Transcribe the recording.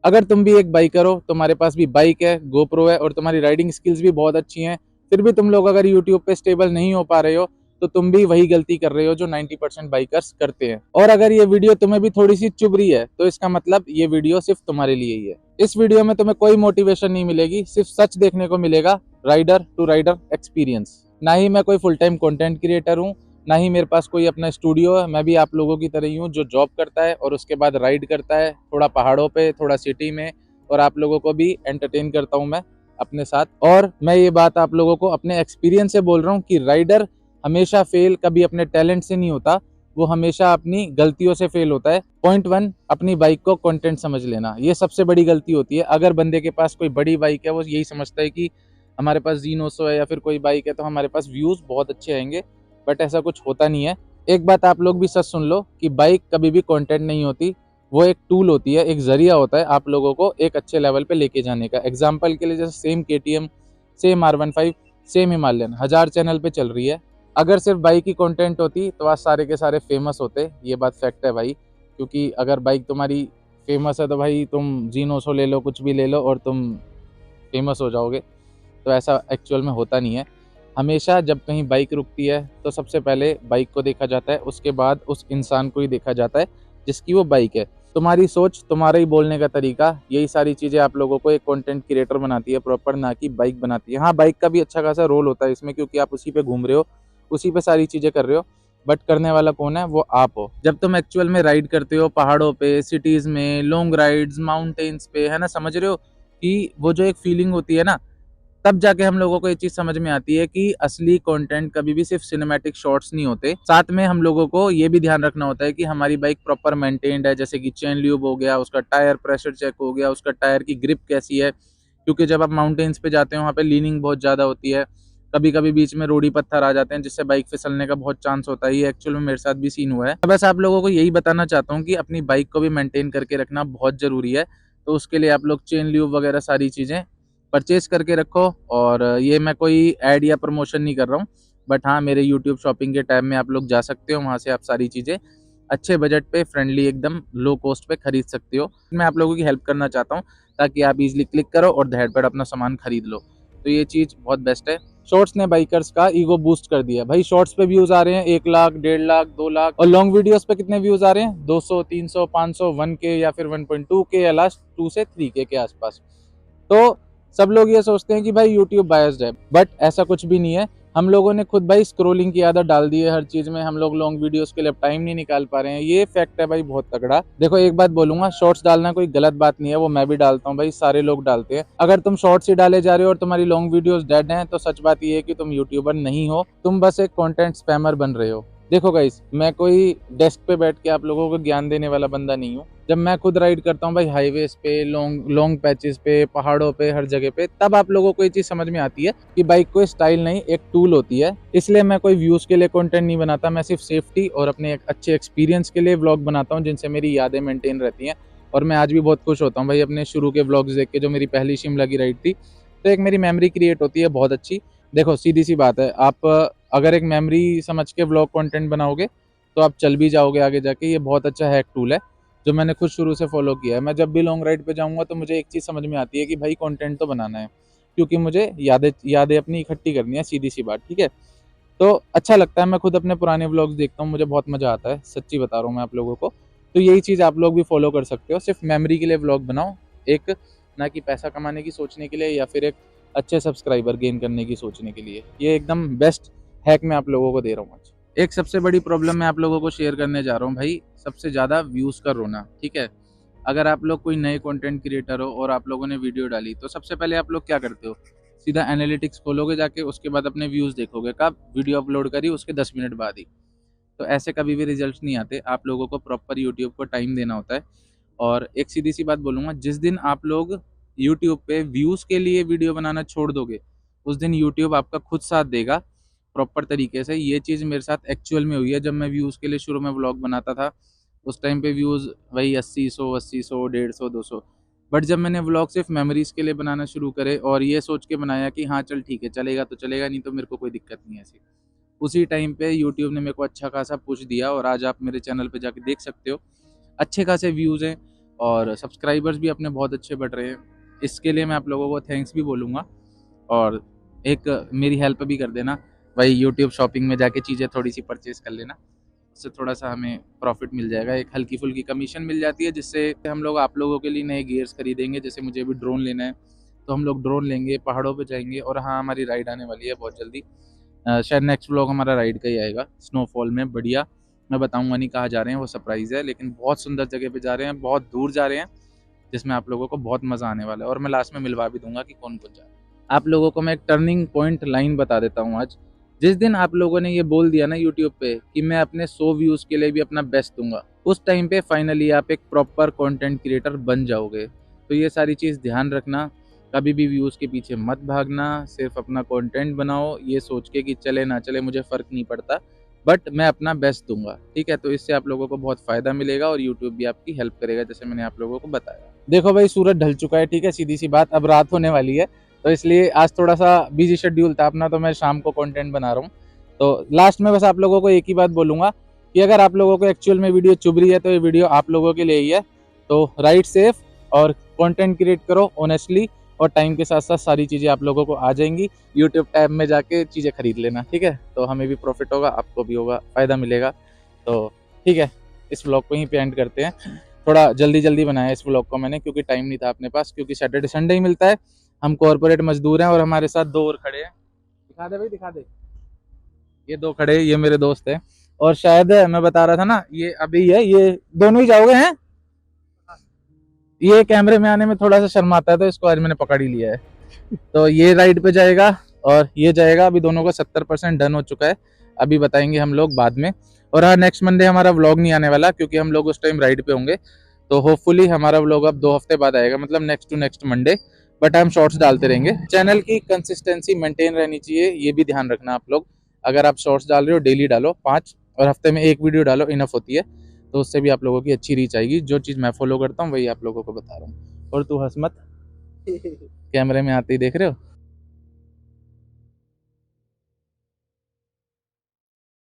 अगर तुम भी एक बाइकर हो, तुम्हारे पास भी बाइक है, गोप्रो है और तुम्हारी राइडिंग स्किल्स भी बहुत अच्छी हैं, फिर भी तुम लोग अगर यूट्यूब पे स्टेबल नहीं हो पा रहे हो, तो तुम भी वही गलती कर रहे हो जो 90% बाइकर्स करते हैं। और अगर ये वीडियो तुम्हें भी थोड़ी सी चुभ रही है, तो इसका मतलब ये वीडियो सिर्फ तुम्हारे लिए ही है। इस वीडियो में तुम्हें कोई मोटिवेशन नहीं मिलेगी, सिर्फ सच देखने को मिलेगा, राइडर टू राइडर एक्सपीरियंस। ना ही मैं कोई फुल टाइम कंटेंट क्रिएटर हूँ, ना ही मेरे पास कोई अपना स्टूडियो है। मैं भी आप लोगों की तरह ही हूँ जो जॉब करता है और उसके बाद राइड करता है, थोड़ा पहाड़ों पे, थोड़ा सिटी में, और आप लोगों को भी एंटरटेन करता हूँ मैं अपने साथ। और मैं ये बात आप लोगों को अपने एक्सपीरियंस से बोल रहा हूँ कि राइडर हमेशा फेल कभी अपने टैलेंट से नहीं होता, वो हमेशा अपनी गलतियों से फेल होता है। पॉइंट 1, अपनी बाइक को कंटेंट समझ लेना, ये सबसे बड़ी गलती होती है। अगर बंदे के पास कोई बड़ी बाइक है, वो यही समझता है कि हमारे पास Z900 है या फिर कोई बाइक है तो हमारे पास व्यूज बहुत अच्छे आएंगे, बट ऐसा कुछ होता नहीं है। एक बात आप लोग भी सच सुन लो कि बाइक कभी भी कंटेंट नहीं होती, वो एक टूल होती है, एक जरिया होता है आप लोगों को एक अच्छे लेवल पे लेके जाने का। एग्जाम्पल के लिए जैसे same KTM, same R15, same Himalayan 1000 channel पे चल रही है। अगर सिर्फ बाइक ही कंटेंट होती तो आज सारे के सारे फेमस होते, ये बात फैक्ट है भाई। क्योंकि अगर बाइक तुम्हारी फेमस है तो भाई तुम Z900 ले लो, कुछ भी ले लो और तुम फेमस हो जाओगे, तो ऐसा एक्चुअल में होता नहीं है। हमेशा जब कहीं बाइक रुकती है तो सबसे पहले बाइक को देखा जाता है, उसके बाद उस इंसान को ही देखा जाता है जिसकी वो बाइक है। तुम्हारी सोच, तुम्हारा ही बोलने का तरीका, यही सारी चीज़ें आप लोगों को एक कंटेंट क्रिएटर बनाती है प्रॉपर, ना कि बाइक बनाती है। हाँ, बाइक का भी अच्छा खासा रोल होता है इसमें, क्योंकि आप उसी पे घूम रहे हो, उसी पे सारी चीज़ें कर रहे हो, बट करने वाला कौन है? वो आप हो। जब तुम एक्चुअल में राइड करते हो पहाड़ों पे, सिटीज़ में, लॉन्ग राइड्स, माउंटेन्स पे, है ना, समझ रहे हो कि वो जो एक फीलिंग होती है ना, तब जाके हम लोगों को ये चीज समझ में आती है कि असली कंटेंट कभी भी सिर्फ सिनेमैटिक शॉट्स नहीं होते। साथ में हम लोगों को ये भी ध्यान रखना होता है कि हमारी बाइक प्रॉपर मेंटेन्ड है, जैसे कि चेन ल्यूब हो गया, उसका टायर प्रेशर चेक हो गया, उसका टायर की ग्रिप कैसी है। क्योंकि जब आप माउंटेन्स पे जाते हो वहाँ पे लीनिंग बहुत ज़्यादा होती है, कभी कभी बीच में रोड़ी पत्थर आ जाते हैं जिससे बाइक फिसलने का बहुत चांस होता है। ये एक्चुअल में मेरे साथ भी सीन हुआ है। बस आप लोगों को यही बताना चाहता हूँ कि अपनी बाइक को भी मेंटेन करके रखना बहुत ज़रूरी है। तो उसके लिए आप लोग चेन ल्यूब वगैरह सारी चीज़ें परचेज करके रखो। और ये मैं कोई ऐड या प्रमोशन नहीं कर रहा हूँ, बट हाँ, मेरे यूट्यूब शॉपिंग के टैब में आप लोग जा सकते हो, वहाँ से आप सारी चीज़ें अच्छे बजट पे, फ्रेंडली, एकदम लो कॉस्ट पे खरीद सकते हो। मैं आप लोगों की हेल्प करना चाहता हूँ ताकि आप इजीली क्लिक करो और झटपट अपना सामान खरीद लो। तो ये चीज़ बहुत बेस्ट है। शॉर्ट्स ने बाइकर्स का ईगो बूस्ट कर दिया भाई। शॉर्ट्स पे व्यूज आ रहे हैं 1 लाख, 1.5 लाख, 2 लाख, और लॉन्ग वीडियोस पे कितने व्यूज आ रहे हैं? 200, 300, 500, 1K या फिर 1.2K, या लास्ट 2 से 3K के आसपास। तो सब लोग ये सोचते हैं कि भाई यूट्यूब बायस्ड है, बट ऐसा कुछ भी नहीं है। हम लोगों ने खुद भाई स्क्रोलिंग की आदत डाल दी है हर चीज में, हम लोग लॉन्ग वीडियोस के लिए अब टाइम नहीं निकाल पा रहे हैं, ये फैक्ट है भाई बहुत तगड़ा। देखो, एक बात बोलूंगा, शॉर्ट्स डालना कोई गलत बात नहीं है, वो मैं भी डालता हूँ भाई, सारे लोग डालते हैं। अगर तुम शॉर्ट्स ही डाले जा रहे हो और तुम्हारी लॉन्ग वीडियोस डेड हैं, तो सच बात ये है कि तुम यूट्यूबर नहीं हो, तुम बस एक कंटेंट स्पैमर बन रहे हो। देखो गाइस, मैं कोई डेस्क पे बैठ के आप लोगों को ज्ञान देने वाला बंदा नहीं हूँ। जब मैं खुद राइड करता हूँ भाई, हाईवेज पे, लॉन्ग लॉन्ग पैचेस पे, पहाड़ों पे, हर जगह पे, तब आप लोगों को ये चीज समझ में आती है कि बाइक कोई स्टाइल नहीं, एक टूल होती है। इसलिए मैं कोई व्यूज के लिए कंटेंट नहीं बनाता, मैं सिर्फ सेफ्टी और अपने एक अच्छे एक्सपीरियंस के लिए व्लॉग बनाता हूँ, जिनसे मेरी यादें मेंटेन रहती हैं। और मैं आज भी बहुत खुश होता हूँ भाई अपने शुरू के व्लॉग्स देख के, जो मेरी पहली शिमला की राइड थी, तो एक मेरी मेमोरी क्रिएट होती है बहुत अच्छी। देखो, सीधी सी बात है, आप अगर एक मेमोरी समझ के व्लॉग कंटेंट बनाओगे तो आप चल भी जाओगे आगे जाके। ये बहुत अच्छा हैक टूल है जो मैंने खुद शुरू से फॉलो किया है। मैं जब भी लॉन्ग राइड पे जाऊंगा तो मुझे एक चीज़ समझ में आती है कि भाई कंटेंट तो बनाना है, क्योंकि मुझे यादें यादें अपनी इकट्ठी करनी है, सीधी सी बात, ठीक है। तो अच्छा लगता है, मैं खुद अपने पुराने व्लॉग्स देखता हूँ, मुझे बहुत मज़ा आता है, सच्ची बता रहा हूँ मैं आप लोगों को। तो यही चीज़ आप लोग भी फॉलो कर सकते हो, सिर्फ मेमोरी के लिए व्लॉग बनाओ, एक, ना कि पैसा कमाने की सोचने के लिए या फिर एक अच्छे सब्सक्राइबर गेन करने की सोचने के लिए। ये एकदम बेस्ट हैक मैं आप लोगों को दे रहा हूँ आज। एक सबसे बड़ी प्रॉब्लम मैं आप लोगों को शेयर करने जा रहा हूँ भाई, सबसे ज़्यादा व्यूज़ का रोना, ठीक है। अगर आप लोग कोई नए कंटेंट क्रिएटर हो और आप लोगों ने वीडियो डाली, तो सबसे पहले आप लोग क्या करते हो? सीधा एनालिटिक्स खोलोगे जाके, उसके बाद अपने व्यूज़ देखोगे कब वीडियो अपलोड करी उसके 10 मिनट बाद ही। तो ऐसे कभी भी रिजल्ट्स नहीं आते, आप लोगों को प्रॉपर यूट्यूब को टाइम देना होता है। और एक सीधी सी बात बोलूँगा, जिस दिन आप लोग यूट्यूब पे व्यूज़ के लिए वीडियो बनाना छोड़ दोगे, उस दिन यूट्यूब आपका खुद साथ देगा प्रॉपर तरीके से। ये चीज़ मेरे साथ एक्चुअल में हुई है। जब मैं व्यूज़ के लिए शुरू में व्लॉग बनाता था, उस टाइम पे व्यूज़ वही 80, 100, 150, 200। बट जब मैंने व्लॉग सिर्फ मेमोरीज़ के लिए बनाना शुरू करे और ये सोच के बनाया कि हाँ चल ठीक है, चलेगा तो चलेगा, नहीं तो मेरे को कोई दिक्कत नहीं है ऐसी, उसी टाइम पे यूट्यूब ने मेरे को अच्छा खासा पुश दिया और आज आप मेरे चैनल पे जाके देख सकते हो, अच्छे खासे व्यूज़ हैं। और सब्सक्राइबर्स भी अपने बहुत अच्छे बढ़ रहे हैं। इसके लिए मैं आप लोगों को थैंक्स भी बोलूँगा, और एक मेरी हेल्प भी कर देना भाई, यूट्यूब शॉपिंग में जाके चीज़ें थोड़ी सी परचेज़ कर लेना, उससे थोड़ा सा हमें प्रॉफिट मिल जाएगा, एक हल्की फुल्की कमीशन मिल जाती है, जिससे हम लोग आप लोगों के लिए नए गियर्स खरीदेंगे। जैसे मुझे अभी ड्रोन लेना है, तो हम लोग ड्रोन लेंगे, पहाड़ों पे जाएंगे। और हाँ, हमारी राइड आने वाली है बहुत जल्दी, शायद नेक्स्ट व्लॉग हमारा राइड का ही आएगा, स्नोफॉल में बढ़िया। मैं बताऊंगा नहीं कहाँ जा रहे हैं, वो सरप्राइज़ है, लेकिन बहुत सुंदर जगह पे जा रहे हैं, बहुत दूर जा रहे हैं, जिसमें आप लोगों को बहुत मज़ा आने वाला है। और मैं लास्ट में मिलवा भी दूंगा कि कौन कौन जा रहा है। आप लोगों को मैं एक टर्निंग पॉइंट लाइन बता देता हूँ आज। जिस दिन आप लोगों ने ये बोल दिया ना यूट्यूब पे कि मैं अपने 100 व्यूज़ के लिए भी अपना बेस्ट दूंगा, उस टाइम पे फाइनली आप एक प्रॉपर कंटेंट क्रिएटर बन जाओगे। तो ये सारी चीज़ ध्यान रखना, कभी भी व्यूज़ के पीछे मत भागना, सिर्फ अपना कंटेंट बनाओ ये सोच के कि चले ना चले मुझे फ़र्क नहीं पड़ता, बट मैं अपना बेस्ट दूंगा, ठीक है। तो इससे आप लोगों को बहुत फ़ायदा मिलेगा और यूट्यूब भी आपकी हेल्प करेगा, जैसे मैंने आप लोगों को बताया। देखो भाई, सूरज ढल चुका है, ठीक है, सीधी सी बात, अब रात होने वाली है, तो इसलिए आज थोड़ा सा बिजी शेड्यूल था अपना, तो मैं शाम को कंटेंट बना रहा हूँ। तो लास्ट में बस आप लोगों को एक ही बात बोलूँगा कि अगर आप लोगों को एक्चुअल में वीडियो चुभ रही है, तो ये वीडियो आप लोगों के लिए ही है। तो राइड सेफ और कंटेंट क्रिएट करो ऑनेस्टली, और टाइम के साथ साथ सारी चीज़ें आप लोगों को आ जाएंगी। यूट्यूब टैब में जाके चीज़ें खरीद लेना, ठीक है। तो हमें भी प्रॉफिट होगा, आपको भी होगा, फ़ायदा मिलेगा। तो ठीक है, इस व्लॉग को यहीं पे एंड करते हैं। थोड़ा जल्दी जल्दी बनाया इस व्लॉग को मैंने, क्योंकि टाइम नहीं था अपने पास, क्योंकि सैटरडे संडे ही मिलता है। हम कॉर्पोरेट मजदूर हैं, और हमारे साथ दो और खड़े हैं, दिखा दे भाई, दिखा दे। ये दो खड़े, ये मेरे दोस्त हैं। और शायद मैं बता रहा था ना, ये अभी है, ये दोनों ही जाओगे हैं। ये कैमरे में आने में थोड़ा सा शर्माता है, तो इसको आज मैंने पकड़ ही लिया है। तो ये राइड पे जाएगा और ये जाएगा। अभी दोनों का 70% डन हो चुका है, अभी बताएंगे हम लोग बाद में। और हाँ, नेक्स्ट मंडे हमारा व्लॉग नहीं आने वाला, क्योंकि हम लोग उस टाइम राइड पे होंगे। तो होपफुली हमारा व्लॉग अब 2 हफ्ते बाद आएगा, मतलब next to next Monday. But हम शॉर्ट्स डालते रहेंगे। चैनल की कंसिस्टेंसी मेंटेन रहनी चाहिए, ये भी ध्यान रखना आप लोग। अगर आप शॉर्ट्स डाल रहे हो, डेली डालो 5, और हफ्ते में 1 वीडियो डालो, इनफ होती है। तो उससे भी आप लोगों की अच्छी रीच आएगी। जो चीज़ मैं फॉलो करता हूँ वही आप लोगों को बता रहा हूँ। और तू हंस मत, कैमरे में आते ही देख रहे हो।